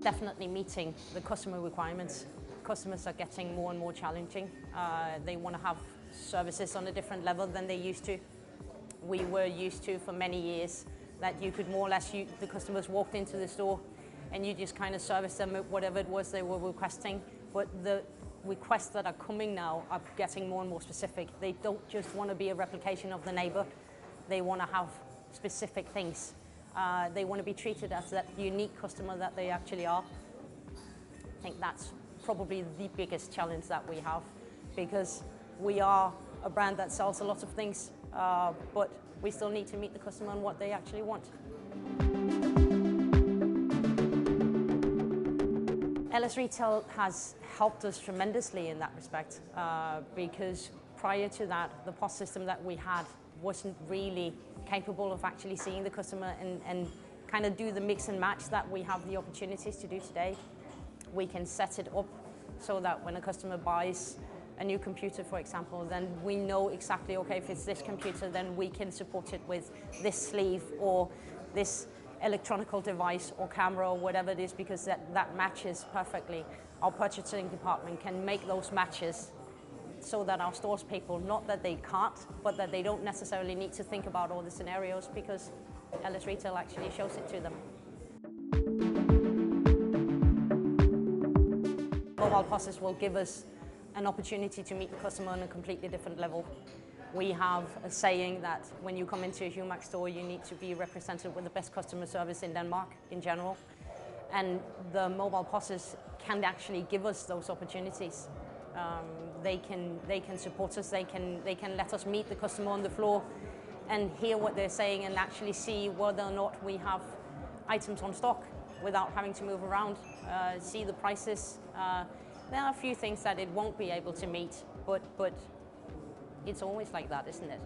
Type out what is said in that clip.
Definitely meeting the customer requirements. Customers are getting more and more challenging. They want to have services on a different level than they used to. We were used to for many years that you could more or less, the customers walked into the store and you just kind of service them whatever it was they were requesting. But the requests that are coming now are getting more and more specific. They don't just want to be a replication of the neighbor. They want to have specific things. They want to be treated as that unique customer that they actually are. I think that's probably the biggest challenge that we have, because we are a brand that sells a lot of things, but we still need to meet the customer on what they actually want. LS Retail has helped us tremendously in that respect, because prior to that, the POS system that we had wasn't really capable of actually seeing the customer and kind of do the mix and match that we have the opportunities to do today. We can set it up so that when a customer buys a new computer, for example, then we know exactly, okay, if it's this computer, then we can support it with this sleeve or this electronical device or camera or whatever it is, because that matches perfectly. Our purchasing department can make those matches so that our stores people, not that they can't, but that they don't necessarily need to think about all the scenarios, because LS Retail actually shows it to them. Mobile POSes will give us an opportunity to meet the customer on a completely different level. We have a saying that when you come into a Humac store, you need to be represented with the best customer service in Denmark in general. And the mobile POSes can actually give us those opportunities. They can support us, they can let us meet the customer on the floor and hear what they're saying and actually see whether or not we have items on stock without having to move around, see the prices. There are a few things that it won't be able to meet, but it's always like that, isn't it?